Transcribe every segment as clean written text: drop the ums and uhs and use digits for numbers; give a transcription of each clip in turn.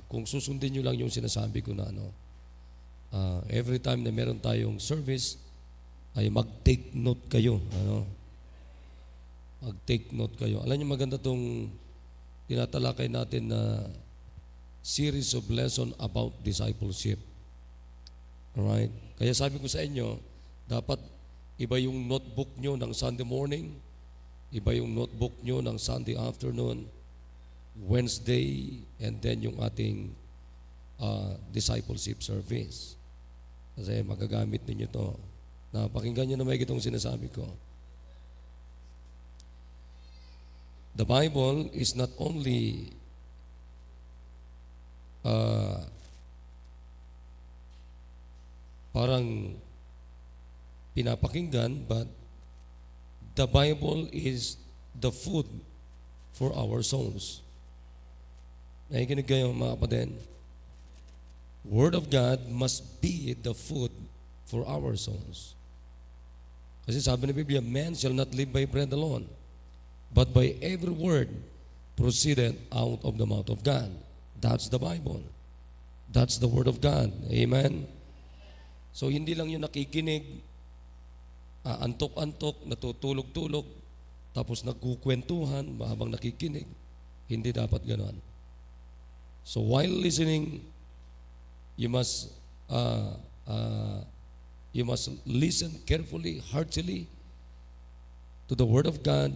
kung susundin nyo lang yung sinasabi ko na every time na meron tayong service, ay mag-take note kayo. Mag-take note kayo. Alam niyo, maganda tong tinatalakay natin na series of lesson about discipleship. Alright? Kaya sabi ko sa inyo, dapat iba yung notebook nyo ng Sunday morning, iba yung notebook nyo ng Sunday afternoon, Wednesday, and then yung ating discipleship service. Kasi magagamit ninyo to. Napakinggan nyo na may itong sinasabi ko. The Bible is not only parang pinapakinggan, but the Bible is the food for our souls. Nakikinig kayo mga kapatid? Word of God must be the food for our souls. Kasi sabi ng Biblia, man shall not live by bread alone, but by every word proceeded out of the mouth of God. That's the Bible. That's the Word of God. Amen? So hindi lang yung nakikinig, antok-antok, natutulog-tulog, tapos nagkukwentuhan habang nakikinig. Hindi dapat ganoon. So while listening, you must listen carefully, heartily to the Word of God,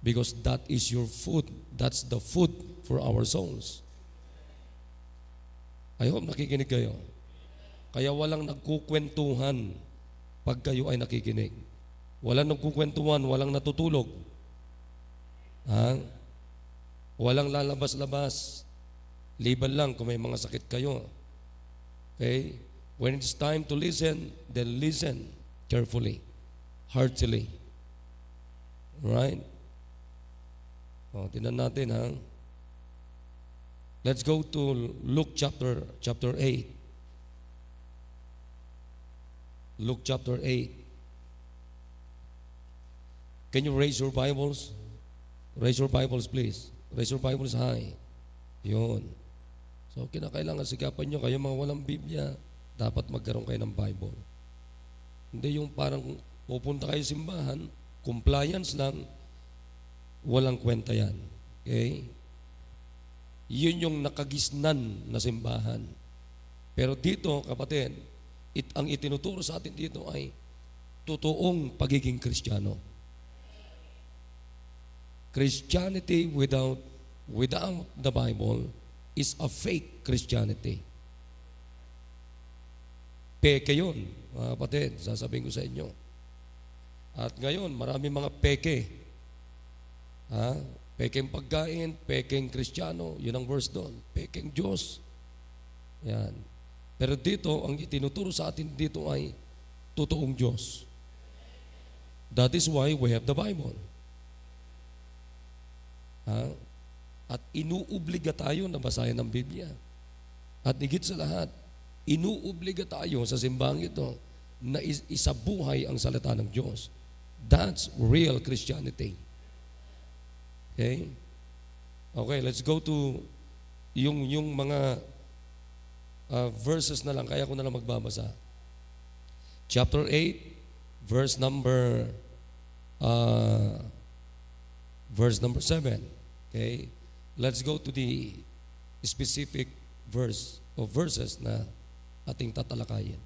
because that is your food. That's the food for our souls. I hope nakikinig kayo. Kaya walang nagkukwentuhan pag kayo ay nakikinig. Walang nagkukwentuhan, walang natutulog. Walang lalabas-labas. Liban lang kung may mga sakit kayo. Okay? When it's time to listen, then listen carefully, heartily. Right? Tingnan natin Let's go to Luke chapter 8. Luke chapter 8. Can you raise your Bibles? Raise your Bibles, please. Raise your Bibles high. Yun. So, kinakailangan sigapan nyo, kayo mga walang Biblia, dapat magkaroon kayo ng Bible. Hindi yung parang pupunta kayo simbahan, compliance lang, walang kwenta yan. Okay? Yun yung nakagisnan na simbahan. Pero dito, kapatid, ang itinuturo sa atin dito ay totoong pagiging Kristiyano. Christianity without the Bible is a fake Christianity. Peke yun, mga kapatid, sasabihin ko sa inyo. At ngayon, marami mga peke. Pekeng pagkain, pekeng Kristiyano, yun ang verse doon. Pekeng Diyos. Yan. Pero dito, ang itinuturo sa atin dito ay totoong Diyos. That is why we have the Bible. At inuobliga tayo na basahin ang Biblia. At higit sa lahat, inuobliga tayo sa simbahang ito na isabuhay ang salita ng Diyos. That's real Christianity. Okay? Okay, let's go to yung mga verses na lang. Kaya ko na lang magbabasa. Chapter 8, verse number 7. Okay? Let's go to the specific verses na ating tatalakayin.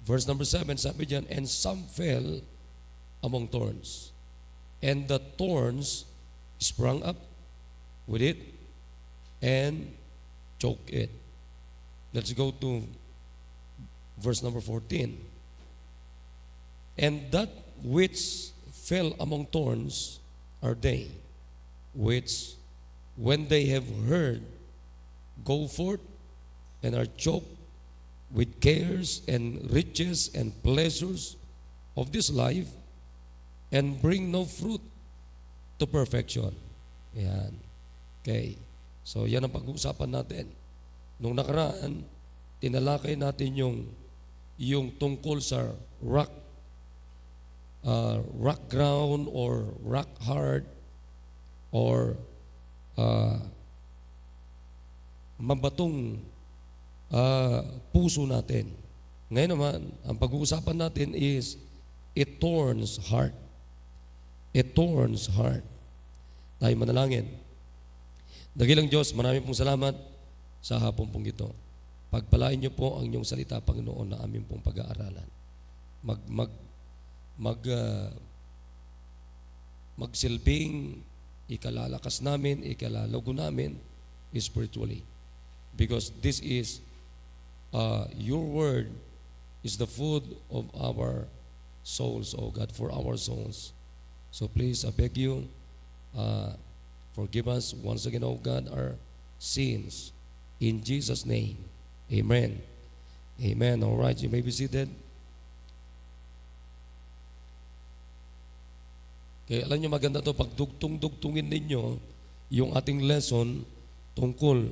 Verse number 7, sabi diyan, and some fell among thorns, and the thorns sprung up with it and choked it. Let's go to verse number 14. And that which fell among thorns are they, which when they have heard, go forth and are choked with cares and riches and pleasures of this life, and bring no fruit to perfection. Yan. Okay. So, yan ang pag-uusapan natin. Nung nakaraan, tinalakay natin yung tungkol sa rock ground or rock hard or mabatong puso natin. Ngayon naman, ang pag-uusapan natin is a thorn's heart. A thorn's heart. Tayo manalangin. Dakilang Diyos, maraming pong salamat sa hapon pong ito. Pagpalain niyo po ang inyong salita, Panginoon, na aming pong pag-aaralan. Magsilbing ikalalakas namin, ikalalago namin spiritually. Because this is your word is the food of our souls, oh God, for our souls. So please, I beg you, forgive us once again, oh God, our sins. In Jesus' name, amen. Amen. All right, you may be seated. Kaya alam nyo, maganda to pag dugtungin ninyo yung ating lesson tungkol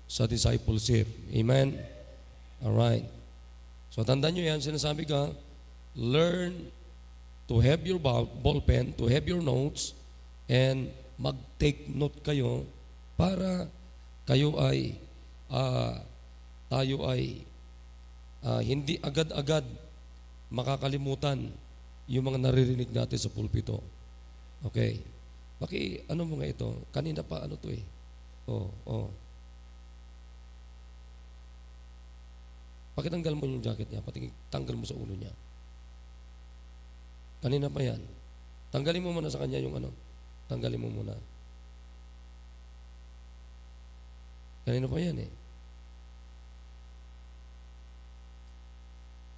sa discipleship. Amen? Alright. So tandaan nyo yan, sinasabi ka, learn to have your ball pen, to have your notes, and mag-take note kayo para kayo ay, tayo ay hindi agad-agad makakalimutan yung mga naririnig natin sa pulpito. Okay. Ano mo nga ito? Kanina pa ano to eh. Pakitanggal mo yung jacket niya, tanggal mo sa ulo niya. Kanina pa yan. Tanggalin mo muna sa kanya yung ano. Tanggalin mo muna. Kanina pa yan eh.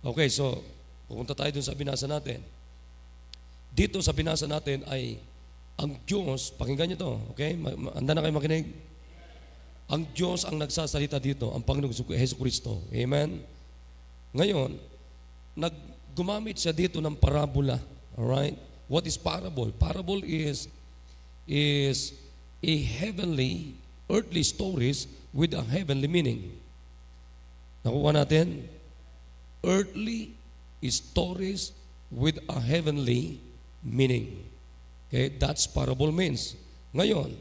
Okay, so pupunta tayo dun sa binasa natin. Dito sa binasa natin ay ang Diyos, pakinggan niyo to, okay? Handa na kayo makinig? Ang Diyos ang nagsasalita dito, ang Panginoong Jesucristo. Amen? Ngayon, gumamit siya dito ng parabola. Alright? What is parable? Parable is a heavenly, earthly stories with a heavenly meaning. Nakuha natin? Earthly stories with a heavenly meaning. Okay, that's parable means. Ngayon,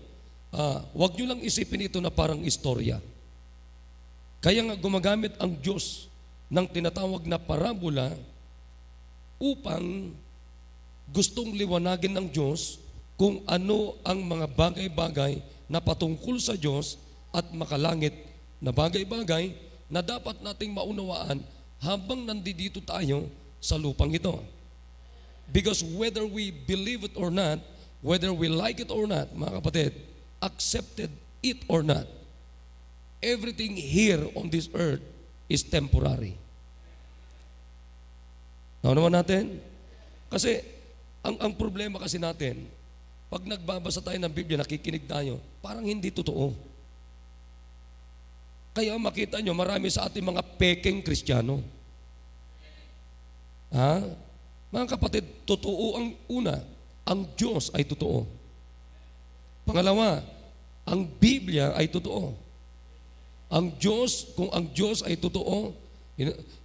wag nyo lang isipin ito na parang istorya. Kaya nga gumagamit ang Diyos ng tinatawag na parabola upang gustong liwanagin ng Diyos kung ano ang mga bagay-bagay na patungkol sa Diyos at makalangit na bagay-bagay na dapat nating maunawaan habang nandito tayo sa lupang ito. Because whether we believe it or not, whether we like it or not, mga kapatid, accepted it or not, everything here on this earth is temporary. Naman natin? Kasi, ang problema kasi natin, pag nagbabasa tayo ng Biblia, nakikinig tayo, parang hindi totoo. Kaya makita nyo, marami sa ating mga pekeng Kristiyano. Mga kapatid, totoo ang una, ang Diyos ay totoo. Pangalawa, ang Biblia ay totoo. Ang Diyos, kung ang Diyos ay totoo,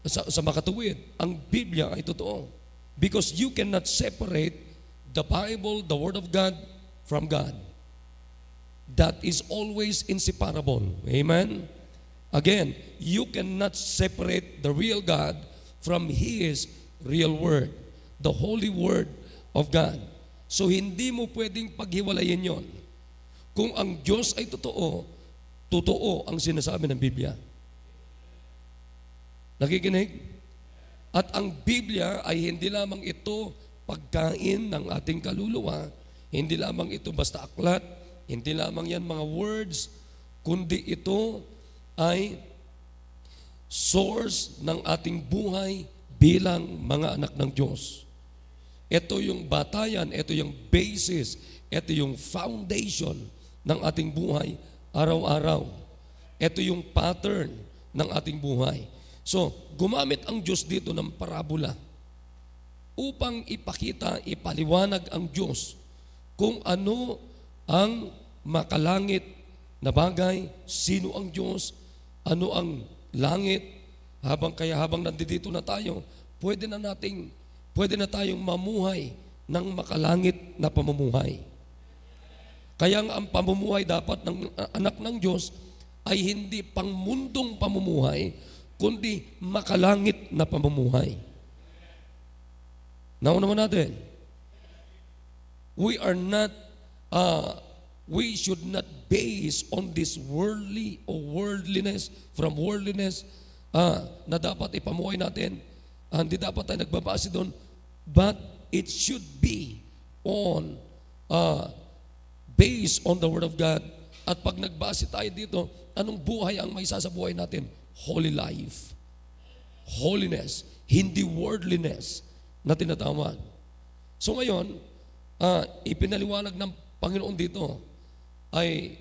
sa makatuwid, ang Biblia ay totoo. Because you cannot separate the Bible, the Word of God, from God. That is always inseparable. Amen? Again, you cannot separate the real God from His real Word. The Holy Word of God. So hindi mo pwedeng paghiwalayin yon. Kung ang Diyos ay totoo, totoo ang sinasabi ng Biblia. Nakikinig? At ang Biblia ay hindi lamang ito pagkain ng ating kaluluwa, hindi lamang ito basta aklat, hindi lamang yan mga words, kundi ito ay source ng ating buhay bilang mga anak ng Diyos. Ito yung batayan, ito yung basis, ito yung foundation ng ating buhay araw-araw. Ito yung pattern ng ating buhay. So, gumamit ang Diyos dito ng parabola upang ipakita, ipaliwanag ang Diyos kung ano ang makalangit na bagay, sino ang Diyos, ano ang langit. Habang nandito na tayo, pwede na tayong mamuhay ng makalangit na pamumuhay. Kaya nga ang pamumuhay dapat ng anak ng Diyos ay hindi pangmundong pamumuhay, kundi makalangit na pamumuhay. Nauna mo natin, we are not, we should not base on this worldly or worldliness, from worldliness, na dapat ipamuhay natin. Hindi dapat tayo nagbabase doon, but it should be on, based on the Word of God. At pag nagbase tayo dito, anong buhay ang may isa sa buhay natin? Holy life. Holiness. Hindi worldliness na tinatawag. So ngayon, ipinaliwanag ng Panginoon dito ay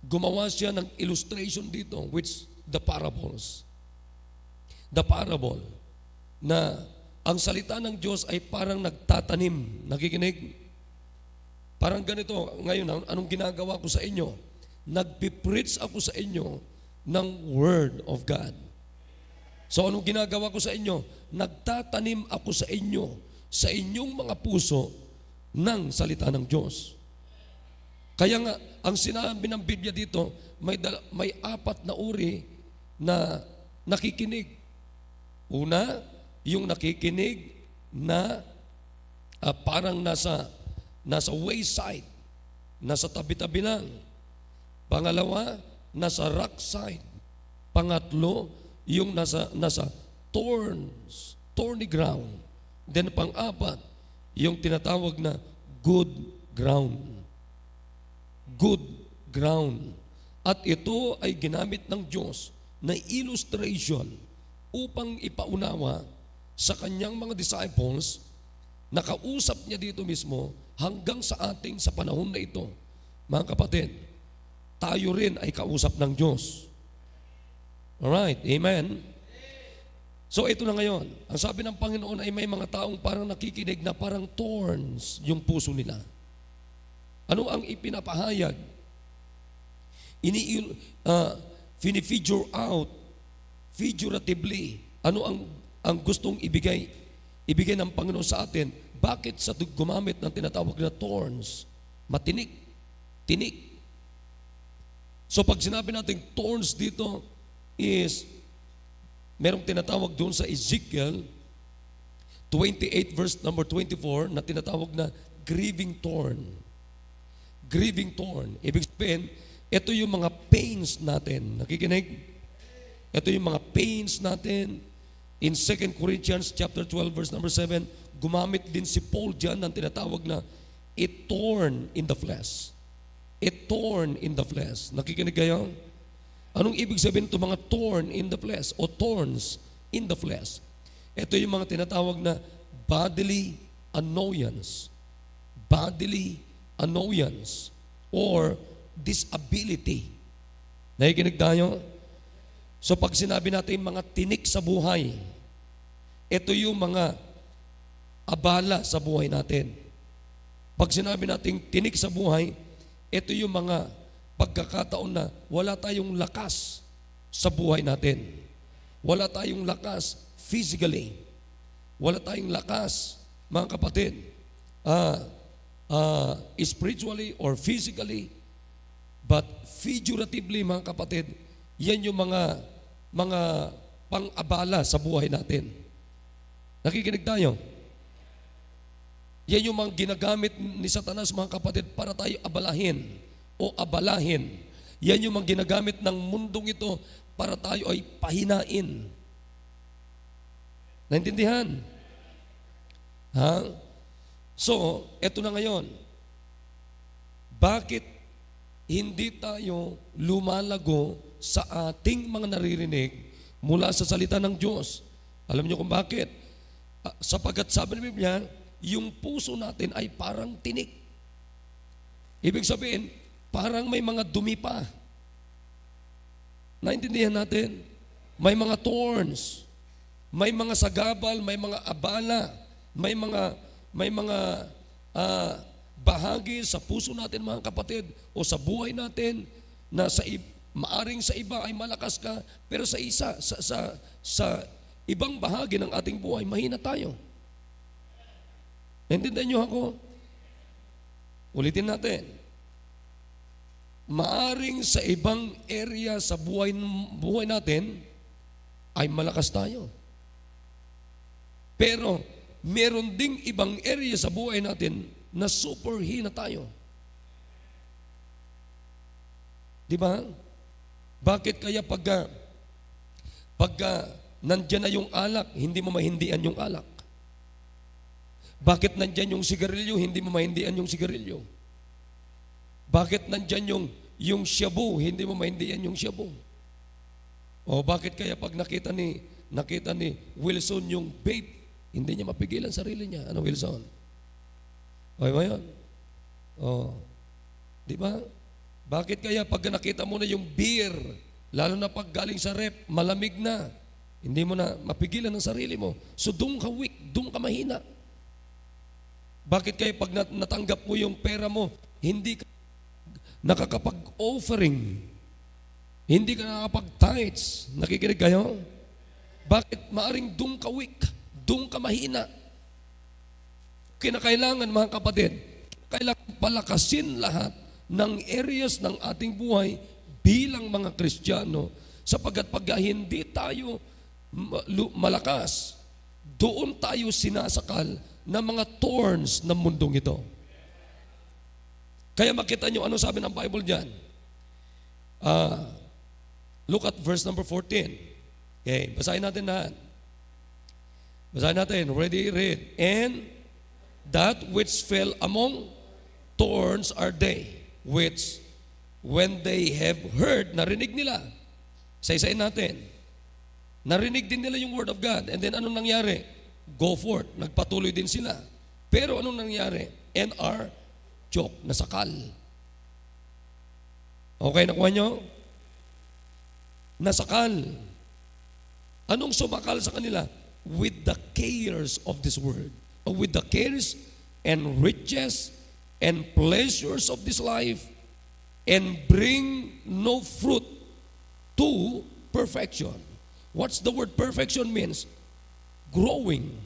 gumawa siya ng illustration dito, which the parables. The parable na ang salita ng Diyos ay parang nagtatanim. Nakikinig? Parang ganito, ngayon, anong ginagawa ko sa inyo? Nagpipreach ako sa inyo ng Word of God. So anong ginagawa ko sa inyo? Nagtatanim ako sa inyo, sa inyong mga puso ng salita ng Diyos. Kaya nga, ang sinabi ng Biblia dito, may apat na uri na nakikinig. Una, yung nakikinig na parang nasa wayside, nasa tabi-tabi lang. Pangalawa, nasa rock side. Pangatlo, yung nasa thorny ground. Then pang-apat, yung tinatawag na good ground. Good ground. At ito ay ginamit ng Diyos na illustration upang ipaunawa sa kanyang mga disciples. Nakausap niya dito mismo hanggang sa ating sa panahon na ito. Mga kapatid, tayo rin ay kausap ng Diyos. Alright, amen? So ito na ngayon, ang sabi ng Panginoon ay may mga taong parang nakikinig na parang thorns yung puso nila. Ano ang ipinapahayag? Fini-figure out, figuratively, ano ang gustong ibigay ng Panginoon sa atin. Bakit sa gumamit ng tinatawag na thorns? Matinik, tinik. So pag sinabi natin thorns dito is, merong tinatawag doon sa Ezekiel 28 verse number 24 na tinatawag na grieving thorn. Grieving thorn. Ibig sabihin, ito yung mga pains natin. Nakikinig? Ito yung mga pains natin. In 2 Corinthians chapter 12 verse number 7, gumamit din si Paul dyan ng tinatawag na a thorn in the flesh. A thorn in the flesh. Nakikinig kayo? Anong ibig sabihin ito mga thorn in the flesh o thorns in the flesh? Ito yung mga tinatawag na bodily annoyance. Bodily annoyance or disability. Nakikinig tayo? So pag sinabi natin mga tinik sa buhay, ito yung mga abala sa buhay natin. Pag sinabi natin tinik sa buhay, ito yung mga pagkakataon na wala tayong lakas sa buhay natin. Wala tayong lakas physically. Wala tayong lakas, mga kapatid, spiritually or physically. But figuratively, mga kapatid, yan yung mga pang-abala sa buhay natin. Nakikinig tayo? Yan yung mga ginagamit ni Satanas, mga kapatid, para tayo abalahin o abalahin. Yan yung mga ginagamit ng mundong ito para tayo ay pahinain. Naintindihan? Ha? So, eto na ngayon. Bakit hindi tayo lumalago sa ating mga naririnig mula sa salita ng Diyos? Alam niyo kung bakit? Sapagkat sabi ng Biblia, yung puso natin ay parang tinik. Ibig sabihin, parang may mga dumi pa. Naintindihan natin? May mga thorns, may mga sagabal, may mga abala, may mga bahagi sa puso natin, mga kapatid, o sa buhay natin na maaring sa iba ay malakas ka, pero sa ibang bahagi ng ating buhay, mahina tayo. Naintindihan niyo ako? Ulitin natin. maaring sa ibang area sa buhay natin ay malakas tayo. Pero meron ding ibang area sa buhay natin na superhina tayo. Di ba? Bakit kaya pagka nandyan na yung alak, hindi mo mahindian yung alak? Bakit nandyan yung sigarilyo, hindi mo mahindian yung sigarilyo? Bakit nandyan yung shabu, hindi mo mahindian yung shabu? O bakit kaya pag nakita ni Wilson yung vape, hindi niya mapigilan sarili niya? Ano, Wilson? Okay ba yun? O, di ba? Bakit kaya pag nakita mo na yung beer, lalo na pag galing sa rep, malamig na, hindi mo na mapigilan ang sarili mo. So doon ka weak, doon ka mahina. Bakit kaya pag natanggap mo yung pera mo, hindi ka nakakapag-offering, hindi ka nakakapag-tithes? Nakikinig kayo? Bakit maaring doon ka weak, doon ka mahina? Kinakailangan, mga kapatid, kailangan palakasin lahat ng areas ng ating buhay bilang mga Kristiyano, sapagkat pag hindi tayo malakas, doon tayo sinasakal ng mga thorns ng mundong ito. Kaya makita nyo ano sabi ng Bible dyan. Look at verse number 14. Okay, basahin natin lahat. Basahin natin. Ready, read. And that which fell among thorns are they, which when they have heard, narinig nila. Isa-isain natin. Narinig din nila yung word of God. And then anong nangyari? Go forth. Nagpatuloy din sila. Pero anong nangyari? And are choked, nasakal. Okay, nakuha nyo? Nasakal. Anong sumakal sa kanila? With the cares of this world. With the cares and riches and pleasures of this life, and bring no fruit to perfection. What's the word perfection means? Growing.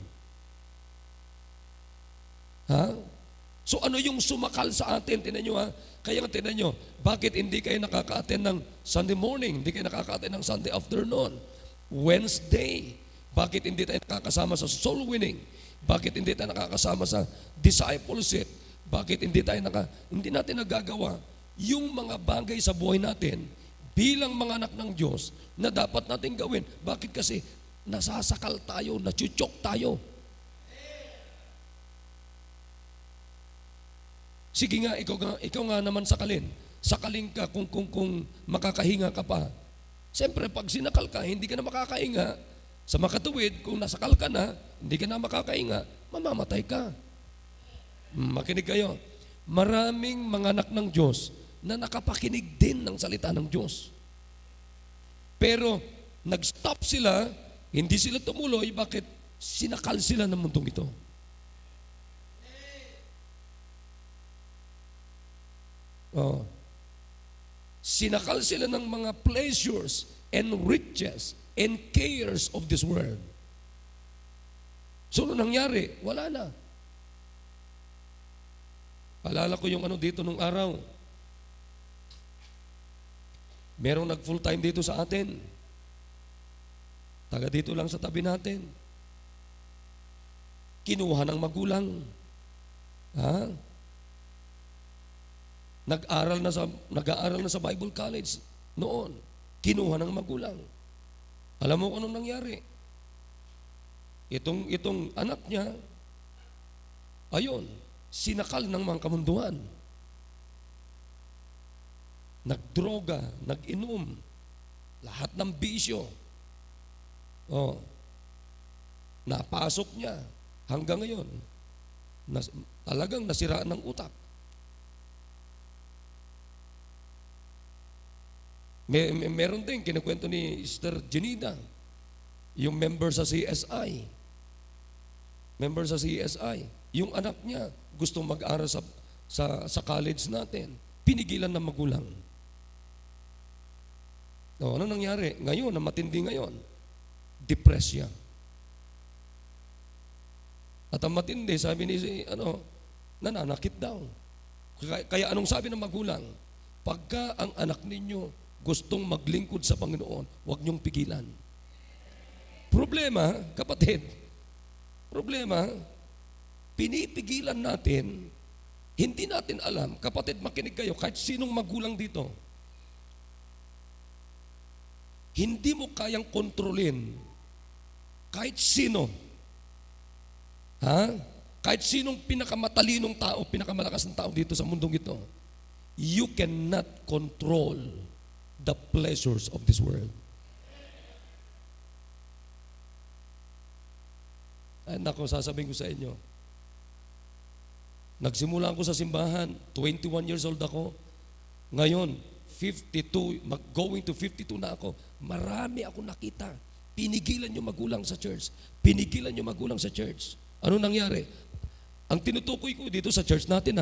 So ano yung sumakal sa atin? Tinan nyo Kaya nga tinan nyo, bakit hindi kayo nakaka-attend ng Sunday morning? Hindi kayo nakaka-attend ng Sunday afternoon? Wednesday. Bakit hindi tayo nakakasama sa soul winning? Bakit hindi tayo nakakasama sa discipleship? Bakit hindi natin nagagawa yung mga bagay sa buhay natin bilang mga anak ng Diyos na dapat natin gawin? Bakit? Kasi nasasakal tayo, nachuchok tayo. Sige nga, ikaw nga naman sakalin. Sakaling ka kung makakahinga ka pa. Siyempre, pag sinakal ka, hindi ka na makakahinga. Sa makatuwid, kung nasakal ka na, hindi ka na makakahinga, mamamatay ka. Makinig kayo. Maraming mga anak ng Diyos na nakapakinig din ng salita ng Diyos. Pero, nag-stop sila, hindi sila tumuloy, bakit? Sinakal sila ng mundong ito. Sinakal sila ng mga pleasures and riches and cares of this world. So, ano nangyari? Wala na. Paalala ko yung dito nung araw. Merong nag-full time dito sa atin. Taga dito lang sa tabi natin. Kinuha ng magulang. Nag-aaral na sa Bible College noon. Kinuha ng magulang. Alam mo kung anong nangyari? Itong anak niya, ayun, sinakal ng mga kamunduhan. Nagdroga, nag-inom, lahat ng bisyo. Napasok niya hanggang ngayon. Talagang nasiraan ng utak. Meron din, kinakwento ni Sister Janida, yung member sa CSI. Yung anak niya, gustong mag-aral sa college natin. Pinigilan ng magulang. Ano nangyari? Ngayon, na matindi ngayon, depressed siya. At ang matindi, sabi ni nananakit daw. Kaya anong sabi ng magulang? Pagka ang anak ninyo gustong maglingkod sa Panginoon, huwag niyong pigilan. Problema, kapatid, pinipigilan natin, hindi natin alam, kapatid, makinig kayo, kahit sinong magulang dito, hindi mo kayang kontrolin kahit sino. Kahit sinong pinakamatalinong tao, pinakamalakas ng tao dito sa mundong ito, you cannot control the pleasures of this world. Ay nako, sasabihin ko sa inyo, nagsimula ako sa simbahan, 21 years old ako. Ngayon, 52, going to 52 na ako. Marami ako nakita. Pinigilan yung magulang sa church. Pinigilan yung magulang sa church. Ano nangyari? Ang tinutukoy ko dito sa church natin,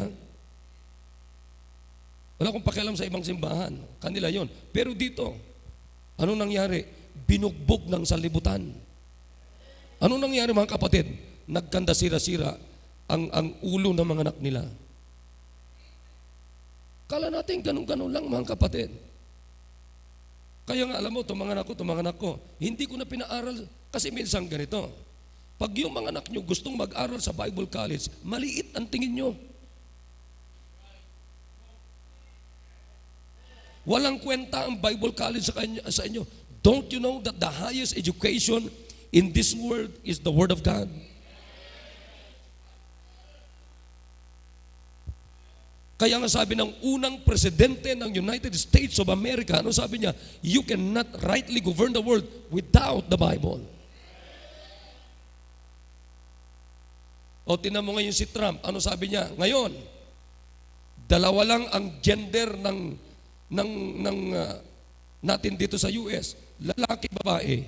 wala akong pakialam sa ibang simbahan. Kanila yon. Pero dito, ano nangyari? Binugbog ng sanlibutan. Ano nangyari mga kapatid? Nagkanda sira-sira ang ulo ng mga anak nila. Kala natin ganun-ganun lang mga kapatid. Kaya nga alam mo, itong mga anak ko, hindi ko na pinaaral kasi minsan ganito. Pag yung mga anak nyo gustong mag-aral sa Bible College, maliit ang tingin nyo. Walang kwenta ang Bible College sa inyo. Don't you know that the highest education in this world is the Word of God? Kaya nga sabi ng unang presidente ng United States of America, ano sabi niya? You cannot rightly govern the world without the Bible. O tinan mo ngayon si Trump, ano sabi niya? Ngayon, dalawa lang ang gender natin dito sa US, lalaki, babae.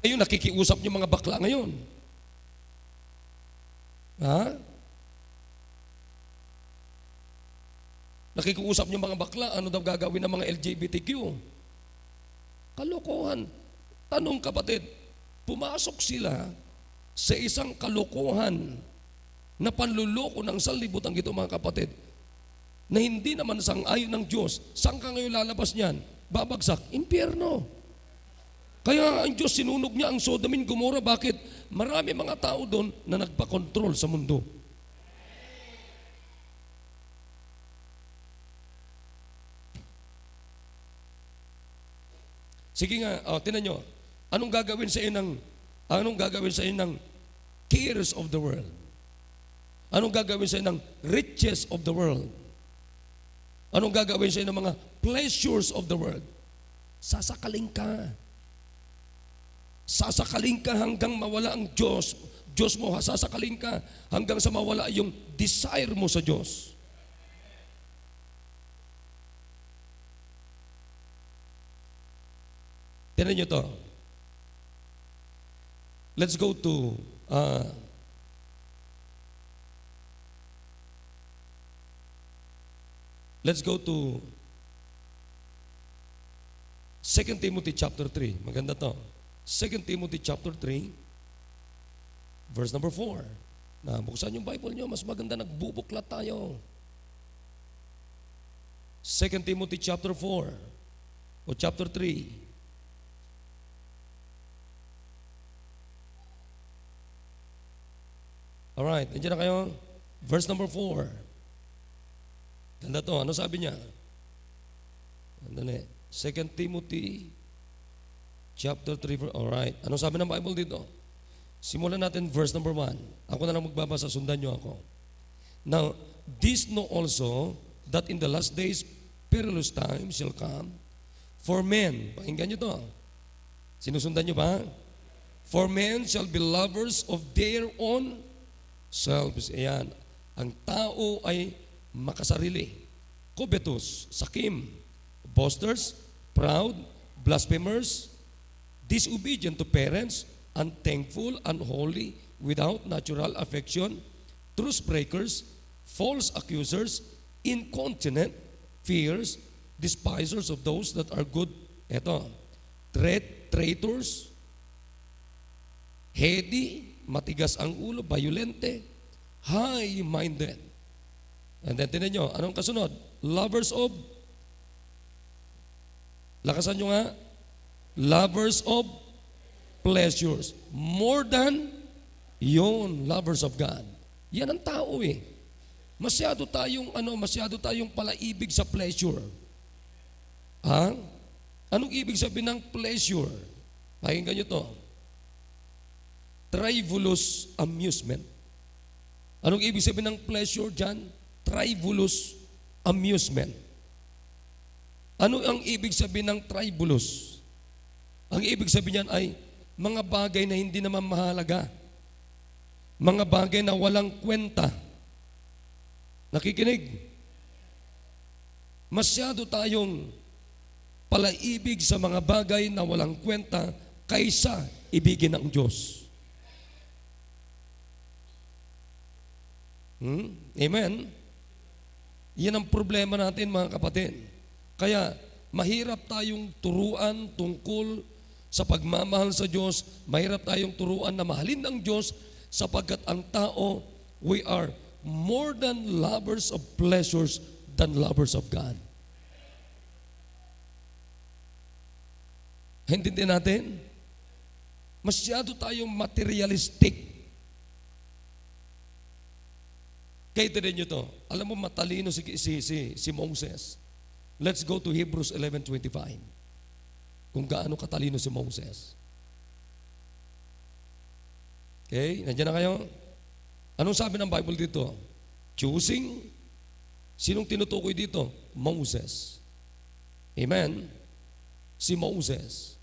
Ngayon, nakikiusap yung mga bakla ngayon. Nakikiusap yung mga bakla, ano daw gagawin ng mga LGBTQ? Kalokohan. Tanong kapatid, pumasok sila sa isang kalokohan na panluloko ng sanlibutan ito mga kapatid, na hindi naman sang-ayon ng Diyos. Saan ka ngayon lalabas niyan? Babagsak, impyerno. Kaya ang Diyos sinunog niya ang Sodom and Gomorrah. Bakit? Marami mga tao doon na nagpakontrol sa mundo. Sige nga, tinan nyo, anong gagawin sa inyo ng cares of the world? Anong gagawin sa inyo ng riches of the world? Anong gagawin sa inyo ng mga pleasures of the world? Sasakaling ka. Sasakaling ka hanggang mawala ang Diyos mo. Sasakaling ka hanggang sa mawala yung desire mo sa Diyos. Tignan nyo to. Let's go to Let's go to 2 Timothy chapter 3. Maganda to. 2 Timothy chapter 3, verse number 4. Buksan yung Bible nyo, mas maganda nagbubuklat tayo. 2 Timothy chapter 4 o chapter 3. Alright, nandiyan na kayo. Verse number 4. Ganda to. Ano sabi niya? Andali. 2 Timothy chapter 3. Alright. Ano sabi ng Bible dito? Simulan natin verse number 1. Ako na lang magbabasa, sundan niyo ako. Now, this know also that in the last days perilous times shall come for men. Pakinggan niyo to. Sinusundan niyo ba? For men shall be lovers of their own selves. Ayan. Ang tao ay makasarili. Covetous, sakim, boasters, proud, blasphemers, disobedient to parents, unthankful, unholy, without natural affection, truce breakers, false accusers, incontinent, fierce, despisers of those that are good. Eto, traitors, heady, matigas ang ulo, violente, high-minded. And then, tinan nyo, anong kasunod? Lovers of, lakasan nyo nga, lovers of pleasures. More than yun, lovers of God. Yan ang tao eh. Masyado tayong palaibig sa pleasure. Ha? Anong ibig sabihin ng pleasure? Pakinggan nyo to. Frivolous amusement. Anong ibig sabihin ng pleasure dyan? Frivolous amusement. Ano ang ibig sabihin ng frivolous? Ang ibig sabihin niyan ay mga bagay na hindi naman mahalaga. Mga bagay na walang kwenta. Nakikinig? Masyado tayong palaibig sa mga bagay na walang kwenta kaysa ibigin ng Diyos. Amen? Yan ang problema natin, mga kapatid. Kaya mahirap tayong turuan tungkol sa pagmamahal sa Diyos. Mahirap tayong turuan na mahalin ng Diyos sapagkat ang tao, we are more than lovers of pleasures than lovers of God. Hintindihan natin? Masyado tayong materialistic. Kaya tinan nyo to. Alam mo, matalino si Moses. Let's go to Hebrews 11:25. Kung gaano katalino si Moses. Okay? Nandiyan na kayo? Anong sabi ng Bible dito? Choosing. Sinong tinutukoy dito? Moses. Amen? Si Moses.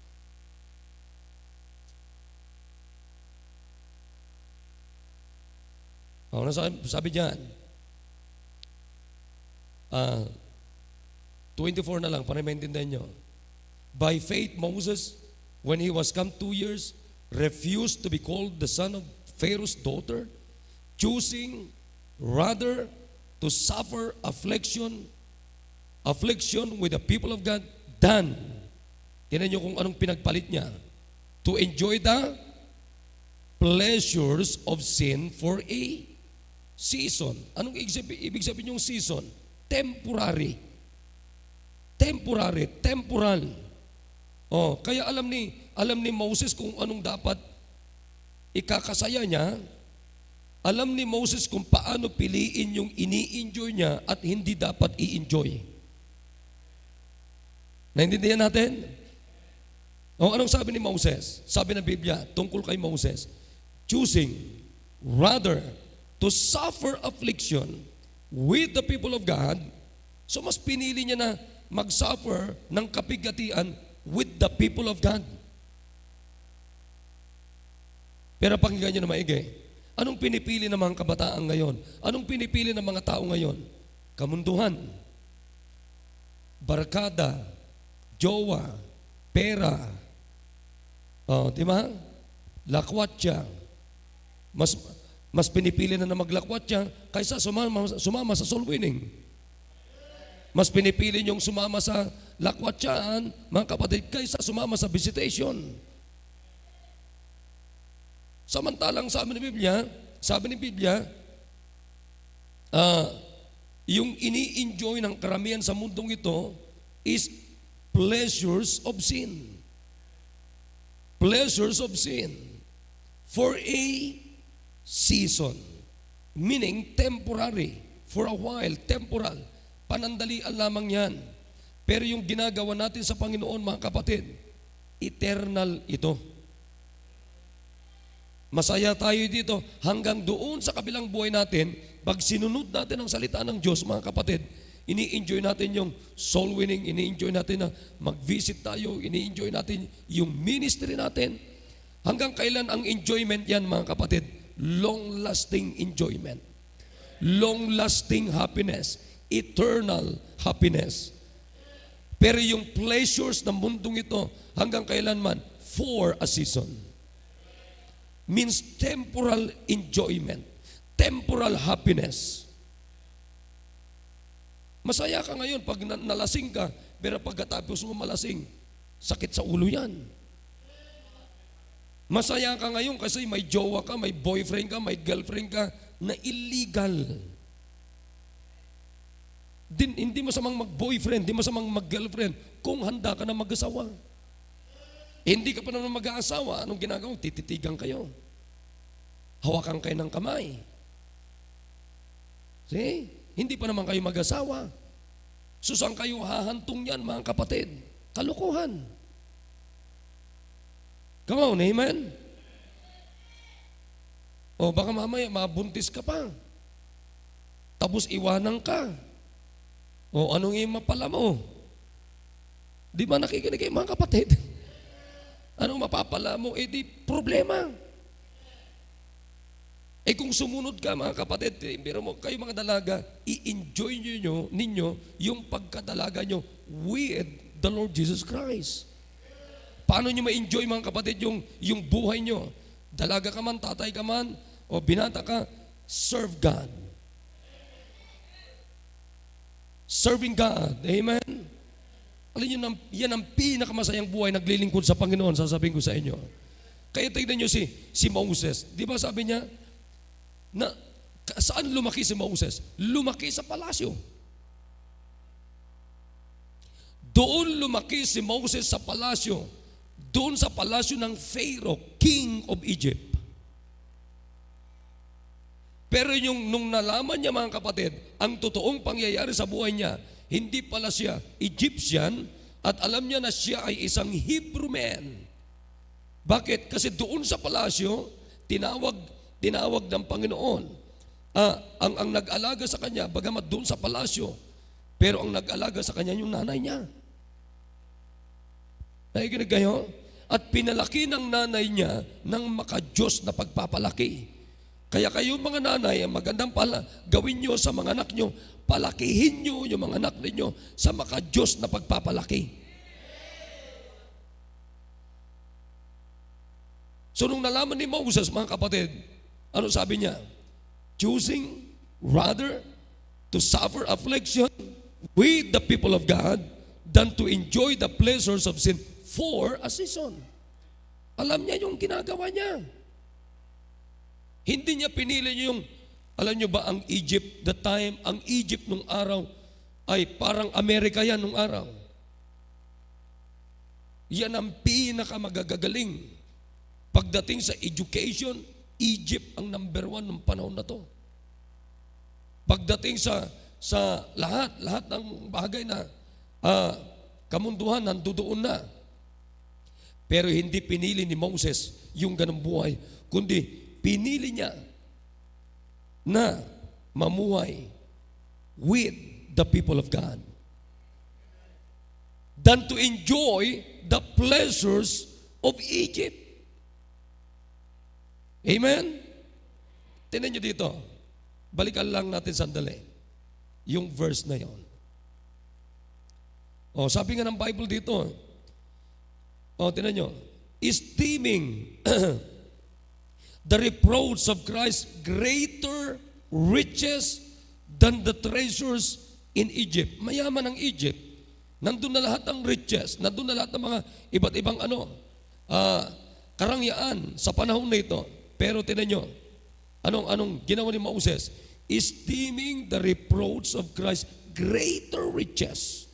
Ano sabi diyan? 24 na lang para maintindihan nyo. By faith, Moses, when he was come 2 years, refused to be called the son of Pharaoh's daughter, choosing rather to suffer affliction with the people of God than, tinan nyo kung anong pinagpalit niya, to enjoy the pleasures of sin for a season. Anong ibig sabihin yung season? Temporary. Temporal. Kaya alam ni Moses kung anong dapat ikakasaya niya. Alam ni Moses kung paano piliin yung ini-enjoy niya at hindi dapat i-enjoy. Naintindihan natin? Anong sabi ni Moses? Sabi ng Biblia, tungkol kay Moses, choosing rather to suffer affliction with the people of God. So mas pinili niya na mag-suffer ng kapigatian with the people of God. Pero pakinggan niyo na maigi. Anong pinipili ng mga kabataan ngayon? Anong pinipili ng mga tao ngayon? Kamunduhan, barkada, jowa, pera, di ba? Lakwatsa. Mas pinipili na maglakwatsa kaysa sumama sa soul winning. Mas pinipili niyong sumama sa lakwatsaan, mga kapatid, kaysa sumama sa visitation. Samantalang sabi ni Biblia, yung ini-enjoy ng karamihan sa mundong ito is pleasures of sin. Pleasures of sin for a season. Meaning temporary, for a while, temporal. Panandalian lamang yan. Pero yung ginagawa natin sa Panginoon, mga kapatid, eternal ito. Masaya tayo dito hanggang doon sa kabilang buhay natin. Pag sinunod natin ang salita ng Diyos, mga kapatid, ini-enjoy natin yung soul winning, ini-enjoy natin na mag-visit tayo, ini-enjoy natin yung ministry natin. Hanggang kailan ang enjoyment yan, mga kapatid? Long-lasting enjoyment. Long-lasting happiness. Eternal happiness. Pero yung pleasures ng mundong ito, hanggang kailanman, for a season. Means temporal enjoyment, temporal happiness. Masaya ka ngayon pag nalasing ka, pero pagkatapos mo malasing, sakit sa ulo yan. Masaya ka ngayon kasi may jowa ka, may boyfriend ka, may girlfriend ka na illegal. Hindi masamang mag-boyfriend, hindi masamang mag-girlfriend kung handa ka na mag-asawa. Hindi ka pa naman mag-aasawa, anong ginagawa? Tititigan kayo. Hawakan kayo ng kamay. See? Hindi pa naman kayo mag-asawa. Saan kayo hahantong yan, mga kapatid? Kalukuhan. Come on, amen? O baka mamaya mabuntis ka pa. Tapos iwanan ka. O anong mapala mo? Di ba nakikinig kayo, mga kapatid? Anong mapapala mo? Di problema. Kung sumunod ka, mga kapatid, biro mo, kayo mga dalaga, i-enjoy ninyo yung pagkadalaga nyo with the Lord Jesus Christ. Paano nyo ma-enjoy, mga kapatid, yung buhay nyo? Dalaga ka man, tatay ka man, o binata ka, serve God. Serving God. Amen? Alam nyo, yan ang pinakamasayang buhay naglilingkod sa Panginoon, sasabihin ko sa inyo. Kaya tignan nyo si Moses. Di ba sabi niya, na saan lumaki si Moses? Lumaki sa palasyo. Doon lumaki si Moses sa palasyo. Doon sa palasyo ng Pharaoh, king of Egypt. Pero nung nalaman niya, mga kapatid, ang totoong pangyayari sa buhay niya, hindi pala siya Egyptian at alam niya na siya ay isang Hebrew man. Bakit? Kasi doon sa palasyo, tinawag ng Panginoon. Ang nag-alaga sa kanya, bagamat doon sa palasyo, pero ang nag-alaga sa kanya yung nanay niya. Nakikinig kayo? At pinalaki ng nanay niya ng maka-Diyos na pagpapalaki. Kaya kayo mga nanay, magandang gawin nyo sa mga anak nyo, palakihin nyo yung mga anak ninyo sa maka-Diyos na pagpapalaki. So nung nalaman ni Moses, mga kapatid, ano sabi niya? Choosing rather to suffer affliction with the people of God than to enjoy the pleasures of sin for a season. Alam niya yung ginagawa niya. Hindi niya pinili yung, alam niyo ba ang Egypt, ang Egypt nung araw ay parang Amerika yan nung araw. Yan ang pinakamagagaling. Pagdating sa education, Egypt ang number 1 ng panahon na to. Pagdating sa lahat ng bagay na kamunduhan, nandoon na. Pero hindi pinili ni Moses yung ganung buhay, kundi pinili niya na mamuhay with the people of God than to enjoy the pleasures of Egypt. Amen? Tingnan nyo dito. Balikan lang natin sandali yung verse na yon. Sabi nga ng Bible dito, tingnan nyo, esteeming the reproach of Christ greater riches than the treasures in Egypt. Mayaman ang Egypt. Nandun na lahat ng riches, nandun na lahat ng mga iba't ibang karangyaan sa panahon na ito. Pero tingnan nyo, anong ginawa ni Moses? Esteeming the reproach of Christ greater riches.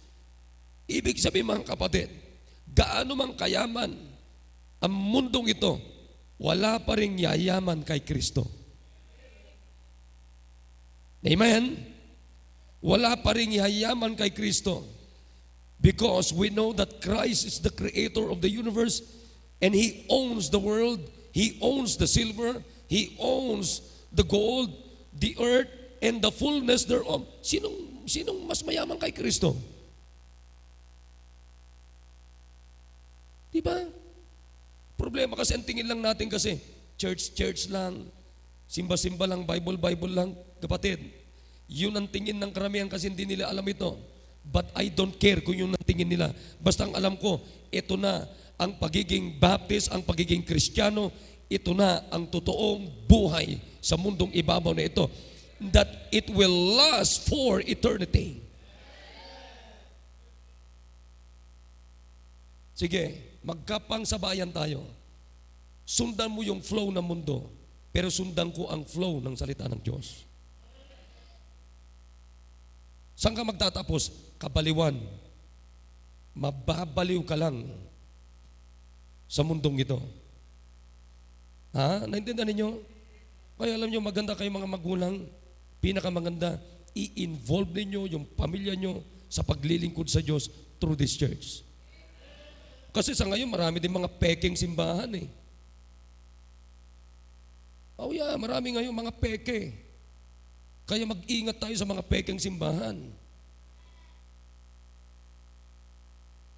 Ibig sabihin, mga kapatid, gaano mang kayaman ang mundong ito, wala pa ring yayaman kay Kristo. Amen? Wala pa ring yayaman kay Kristo. Because we know that Christ is the creator of the universe and He owns the world, He owns the silver, He owns the gold, the earth, and the fullness thereof. Sinong mas mayaman kay Kristo? Diba? Problema kasi ang tingin lang natin kasi church lang, simba-simba lang, Bible lang. Kapatid, yun ang tingin ng karamihan kasi hindi nila alam ito. But I don't care kung yun ang tingin nila. Basta ang alam ko, ito na ang pagiging Baptist, ang pagiging Kristiyano, ito na ang totoong buhay sa mundong ibabaw na ito. That it will last for eternity. Sige, magkapangsabayan tayo. Sundan mo yung flow ng mundo, pero sundan ko ang flow ng salita ng Diyos. Saan ka magtatapos? Kabaliwan. Mababaliw ka lang sa mundong ito. Ha? Naintindihan ninyo? Kaya alam nyo, maganda kayong mga magulang. Pinakamaganda, i-involve ninyo yung pamilya nyo sa paglilingkod sa Diyos through this church. Kasi sa ngayon, marami din mga peking simbahan eh. Oh yeah, marami ngayon mga peke. Kaya mag-ingat tayo sa mga peking simbahan.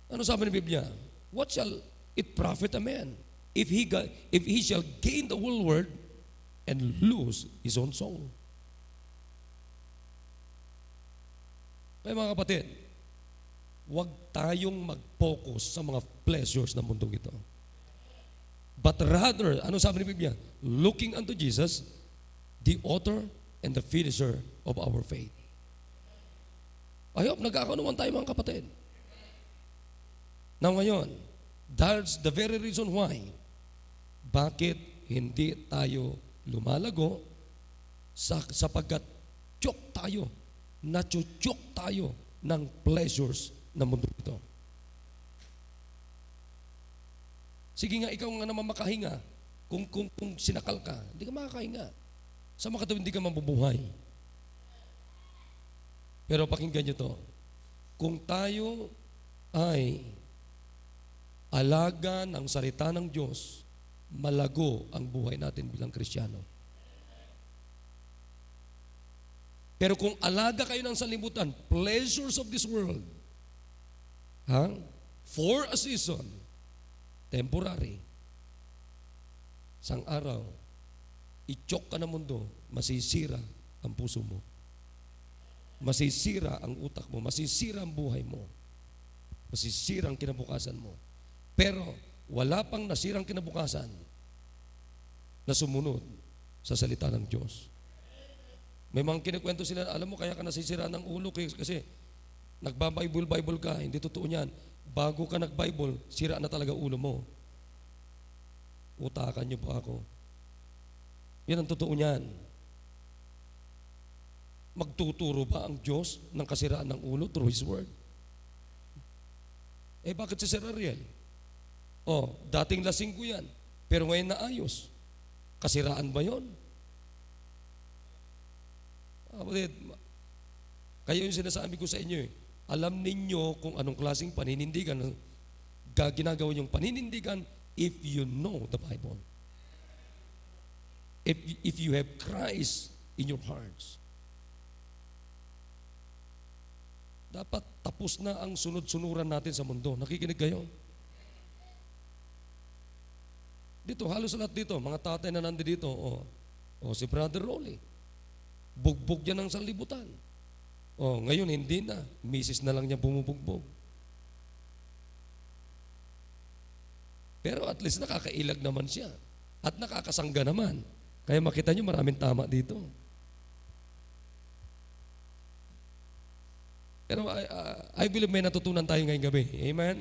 Ano sabi ng Biblia? What shall it profit a man if he shall gain the whole world and lose his own soul? Kaya mga kapatid, huwag tayong mag-focus sa mga pleasures ng mundong ito. But rather, ano sabi ng Biblia? Looking unto Jesus, the author and the finisher of our faith. I hope nagkakanuman tayo mga kapatid. Now ngayon, that's the very reason why bakit hindi tayo lumalago sapagkat nachuchok tayo ng pleasures ng mundo ito. Sige nga, ikaw nga naman makahinga. Kung sinakal ka, hindi ka makakahinga. Sa makataw, hindi ka mabubuhay. Pero pakinggan nyo to. Kung tayo ay alaga ng salita ng Diyos, malago ang buhay natin bilang Kristiyano. Pero kung alaga kayo ng sanlibutan, pleasures of this world, for a season, temporary, sang araw, i-chok ka ng mundo, masisira ang puso mo. Masisira ang utak mo, masisira ang buhay mo, masisira ang kinabukasan mo. Pero wala pang nasirang kinabukasan na sumunod sa salita ng Diyos. May mga kinikwento sila, alam mo kaya ka nasisira ng ulo kasi nagba-Bible ka, hindi totoo niyan. Bago ka nag-Bible, sira na talaga ulo mo. Utakan niyo ba ako? Yan ang totoo niyan. Magtuturo ba ang Diyos ng kasiraan ng ulo through His Word? Bakit si Sir Ariel? Dating lasing ko yan, pero ngayon naayos. Kasiraan ba yun? Kaya yung sinasabi ko sa inyo alam ninyo kung anong klaseng paninindigan ginagawa yung paninindigan if you know the Bible. If you have Christ in your hearts. Dapat tapos na ang sunod-sunuran natin sa mundo. Nakikinig kayo? Dito, halos lahat dito, mga tatay na nandito, si Brother Rolly, bugbog yan ng sanlibutan. Ngayon hindi na, misis na lang niya bumubugbog. Pero at least nakakailag naman siya. At nakakasangga naman. Kaya makita niyo maraming tama dito. Pero I believe may natutunan tayo ngayong gabi. Amen?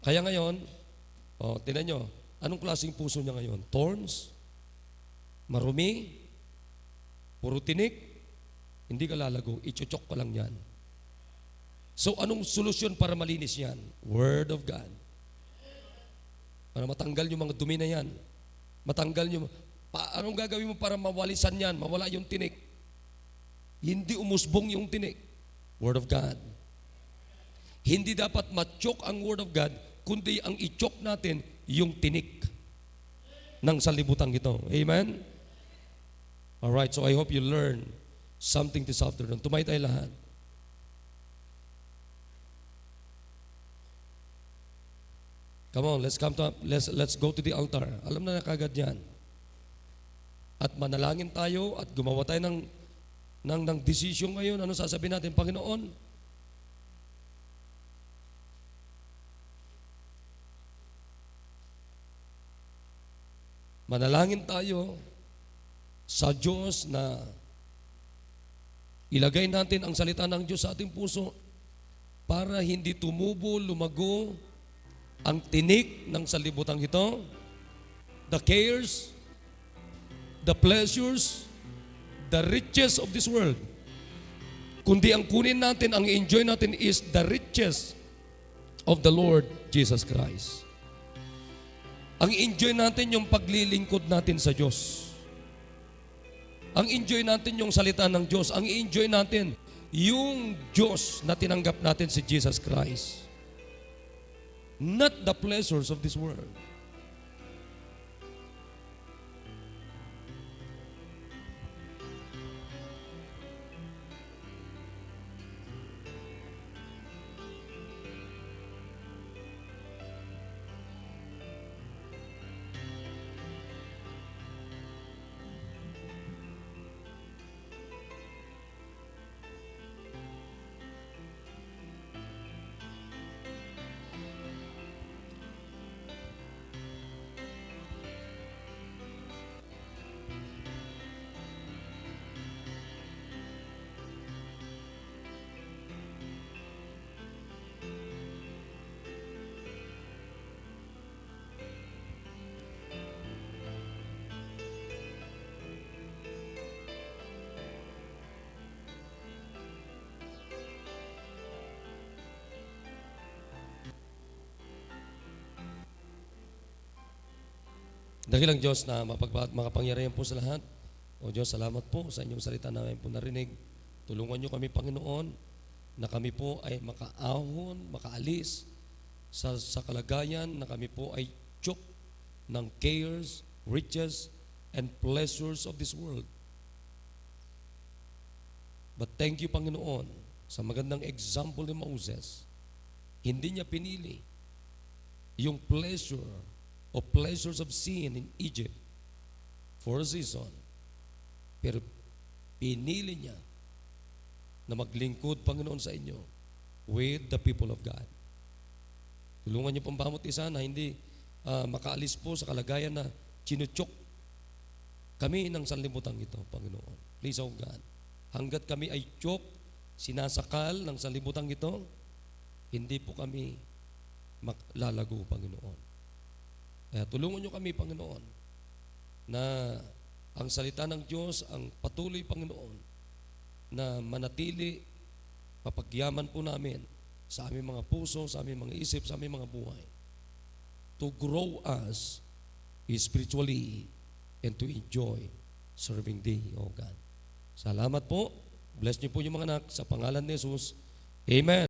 Kaya ngayon, tingnan nyo, anong klaseng puso niya ngayon? Thorns? Marumi? Puro tinik? Hindi ka lalago, ichuchok ka lang yan. So anong solusyon para malinis yan? Word of God. Para matanggal yung mga dumi na yan. Matanggal yung... anong gagawin mo para mawalisan yan? Mawala yung tinik. Hindi umusbong yung tinik. Word of God. Hindi dapat ma-choke ang Word of God, kundi ang i-choke natin yung tinik ng sanlibutan ito. Amen? Alright, so I hope you learn something this afternoon. Tumayo tayo lahat. Come on, let's go to the altar. Alam na kagad yan. At manalangin tayo at gumawa tayo ng desisyon ngayon. Ano sasabihin natin? Panginoon, manalangin tayo sa Diyos na ilagay natin ang salita ng Diyos sa ating puso para hindi tumubo, lumago ang tinik ng sanlibutan ito, the cares, the pleasures, the riches of this world. Kundi ang kunin natin, ang enjoy natin is the riches of the Lord Jesus Christ. Ang enjoy natin yung paglilingkod natin sa Diyos. Ang enjoy natin yung salita ng Diyos. Ang enjoy natin yung Diyos na tinanggap natin si Jesus Christ. Not the pleasures of this world. Dakilang Diyos na makapangyarihan po sa lahat. O Diyos, salamat po sa inyong salita namin po narinig. Tulungan niyo kami, Panginoon, na kami po ay makaahon, makaalis sa kalagayan na kami po ay choke ng cares, riches, and pleasures of this world. But thank you, Panginoon, sa magandang example ni Moses. Hindi niya pinili yung pleasure o pleasures of sin in Egypt for a season. Pero pinili niya na maglingkod, Panginoon, sa inyo with the people of God. Tulungan niyo pong bawat isa na hindi makaalis po sa kalagayan na chinuchok kami ng sanlibutan ito, Panginoon. Please, oh God, hanggat kami ay chok, sinasakal ng sanlibutan ito, hindi po kami lalago, Panginoon. Kaya tulungan niyo kami, Panginoon, na ang salita ng Diyos, ang patuloy, Panginoon, na manatili, papagyaman po namin sa aming mga puso, sa aming mga isip, sa aming mga buhay, to grow us spiritually and to enjoy serving Thee, O God. Salamat po. Bless niyo po yung mga anak sa pangalan ni Jesus. Amen.